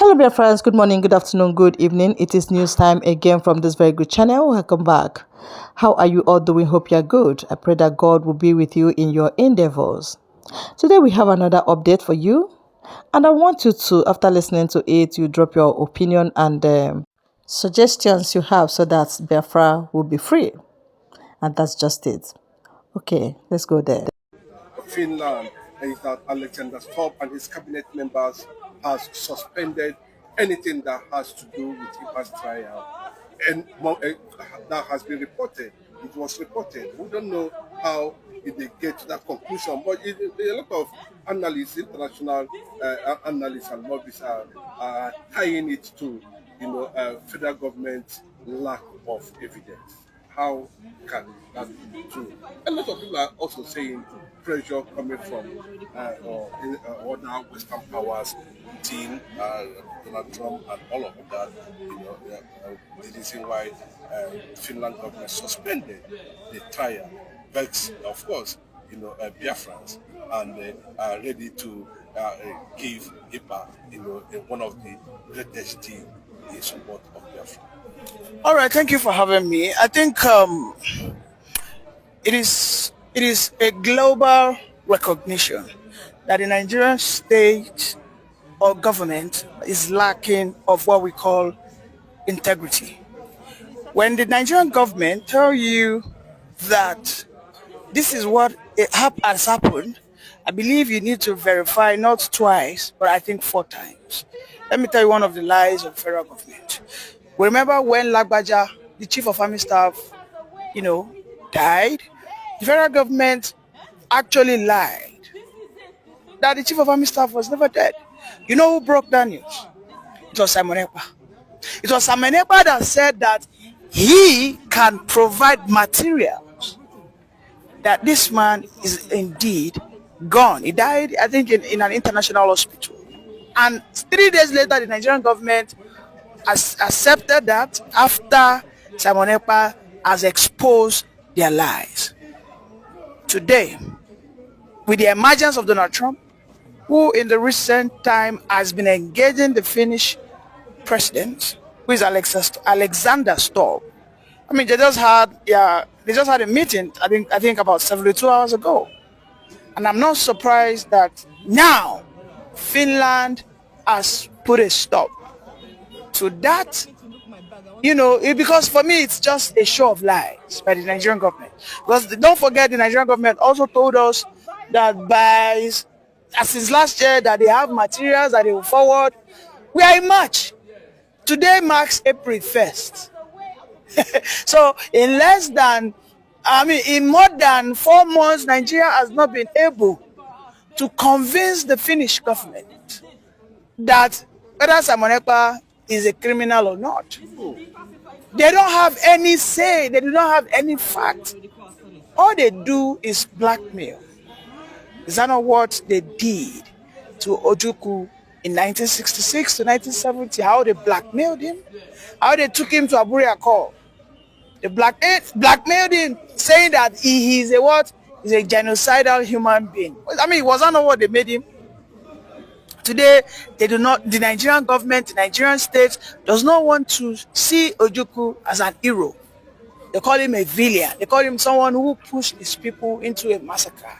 Hello, dear friends. Good morning, good afternoon, good evening. It is news time again from this very good channel. Welcome back. How are you all doing? Hope you're good. I pray that God will be with you in your endeavors. Today, we have another update for you. And I want you to, after listening to it, you drop your opinion and suggestions you have so that Biafra will be free. And that's just it. Okay, let's go there. Finland is that Alexander Stubb and his cabinet members has suspended anything that has to do with Ekpa's trial. And that has been reported. It was reported. We don't know how they get to that conclusion, but a lot of analysts, international analysts and lobbyists are tying it to, federal government lack of evidence. How can that be true? A lot of people are also saying pressure coming from other Western powers, Putin, Donald Trump, and all of that. The reason why Finland government suspended the trial. But of course, Biafrans, and they are ready to give Ekpa, one of the greatest team in support of Biafra. All right, thank you for having me. I think it is a global recognition that the Nigerian state or government is lacking of what we call integrity. When the Nigerian government tell you that this is what has happened, I believe you need to verify not twice, but I think 4 times. Let me tell you one of the lies of federal government. Remember when Lagbaja, the chief of army staff, died? The federal government actually lied that the chief of army staff was never dead. You know who broke that news? It was Simon Ekpa. It was Simon Ekpa that said that he can provide materials that this man is indeed gone. He died, I think, in an international hospital. And 3 days later, the Nigerian government has accepted that after Simon Ekpa has exposed their lies. Today, with the emergence of Donald Trump, who in the recent time has been engaging the Finnish president, who is Alexander Stubb. I mean, they just had a meeting, I think about 72 hours ago. And I'm not surprised that now Finland has put a stop to that, because for me it's just a show of lies by the Nigerian government. Because don't forget, the Nigerian government also told us that since last year that they have materials that they will forward. We are in March. Today marks April 1st. So in more than 4 months, Nigeria has not been able to convince the Finnish government that whether Simon Ekpa is a criminal or not. They don't have any say. They do not have any fact. All they do is blackmail. Is that not what they did to Ojukwu in 1966 to 1970? How they blackmailed him? How they took him to Abuja Call? They blackmailed him, saying that he is a what? He's a genocidal human being. I mean, was that not what they made him? Today, they do not. The Nigerian government, the Nigerian state, does not want to see Ojukwu as an hero. They call him a villain. They call him someone who pushed his people into a massacre.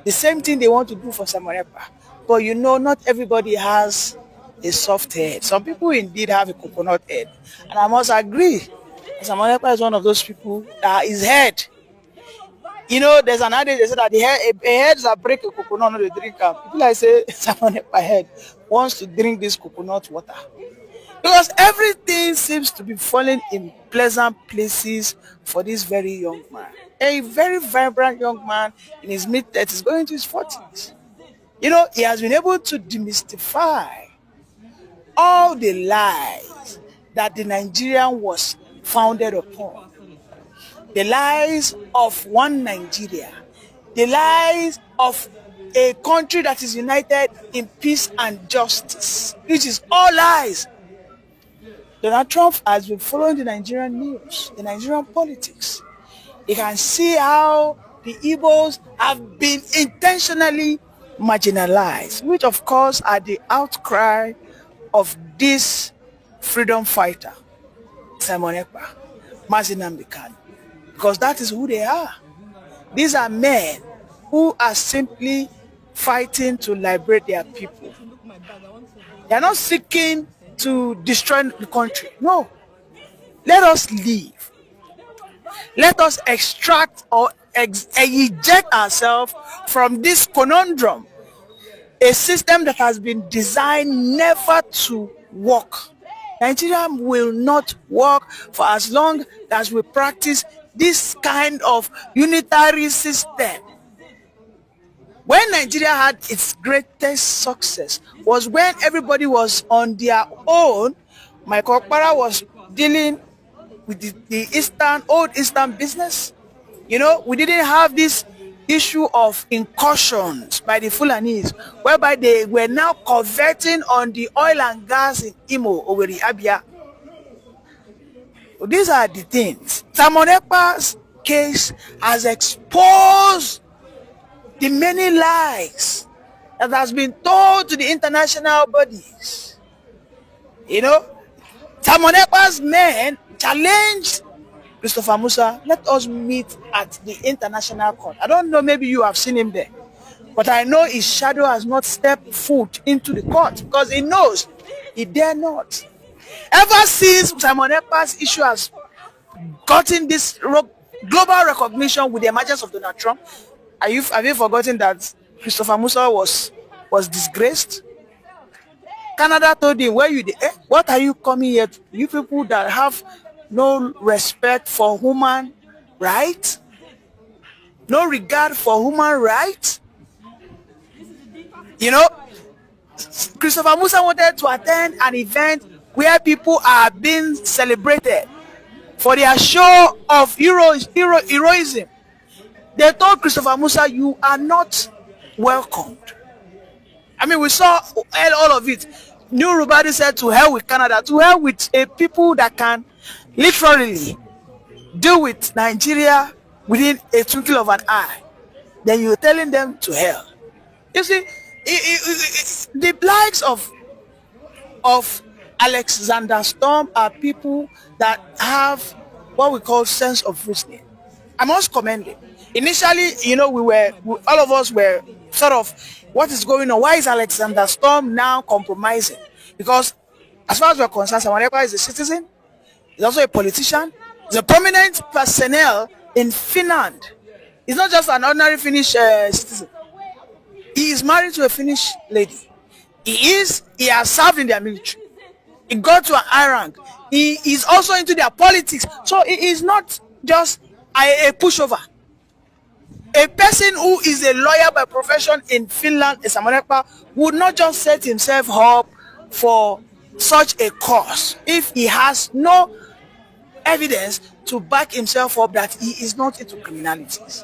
The same thing they want to do for Simon Ekpa. But not everybody has a soft head. Some people indeed have a coconut head. And I must agree, Simon Ekpa is one of those people that his head. There's an adage, they say that a head that break a coconut, not a drink. People like say, Simon Ekpa head wants to drink this coconut water. Because everything seems to be falling in pleasant places for this very young man. A very vibrant young man in his mid-30s, going into his 40s. He has been able to demystify all the lies that the Nigerian was founded upon. The lies of one Nigeria. The lies of a country that is united in peace and justice, which is all lies. Donald Trump has been following the Nigerian news, the Nigerian politics. You can see how the Igbos have been intentionally marginalized, which of course are the outcry of this freedom fighter, Simon Ekpa, Mazi Nnamdi Kanu, because that is who they are. These are men who are simply fighting to liberate their people. They are not seeking to destroy the country. No. Let us leave. Let us extract or eject ourselves from this conundrum, a system that has been designed never to work. Nigeria will not work for as long as we practice this kind of unitary system. When Nigeria had its greatest success was when everybody was on their own. Michael Ekpa was dealing with the old Eastern business. You know, we didn't have this issue of incursions by the Fulanis, whereby they were now converting on the oil and gas in Imo, Owerri, Abia. So these are the things. Simon Ekpa's case has exposed the many lies that has been told to the international bodies. You know, Simon Ekpa's men challenged Christopher Musa, let us meet at the international court. I don't know, maybe you have seen him there, but I know his shadow has not stepped foot into the court because he knows he dare not. Ever since Simon Ekpa's issue has gotten this global recognition with the emergence of Donald Trump, have you forgotten that Christopher Musa was disgraced? Canada told him, where you what are you coming here to? You people that have no respect for human rights, no regard for human rights. You know, Christopher Musa wanted to attend an event where people are being celebrated for their show of heroism. They told Christopher Musa, you are not welcomed. I mean, we saw all of it. New Rubadi said, to hell with Canada, to hell with a people that can literally deal with Nigeria within a twinkle of an eye. Then you're telling them to hell. You see, the likes of Alexander Storm are people that have what we call sense of reasoning. I must commend them. Initially, you know, all of us were sort of, what is going on? Why is Alexander Storm now compromising? Because as far as we're concerned, Simon Ekpa is a citizen. He's also a politician. He's a prominent personnel in Finland. He's not just an ordinary Finnish citizen. He is married to a Finnish lady. He has served in their military. He got to an high rank. He is also into their politics. So he is not just a pushover. A person who is a lawyer by profession in Finland, Simon Ekpa, would not just set himself up for such a cause if he has no evidence to back himself up that he is not into criminalities.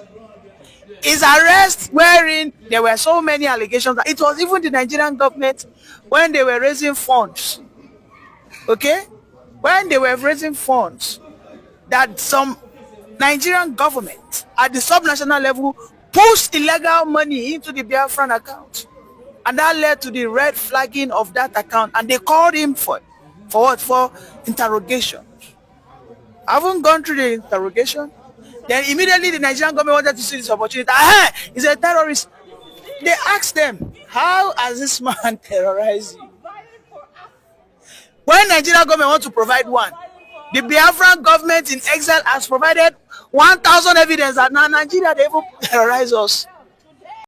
His arrest, wherein there were so many allegations that it was even the Nigerian government when they were raising funds, okay, when they were raising funds, that some Nigerian government at the subnational level pushed illegal money into the Biafran account, and that led to the red flagging of that account, and they called him for what? For interrogation. I haven't gone through the interrogation. Then immediately the Nigerian government wanted to see this opportunity. He's a terrorist. They asked them, how has this man terrorized you? When Nigerian government wants to provide one, the Biafran government in exile has provided 1,000 evidence that now Nigeria, they even terrorize us.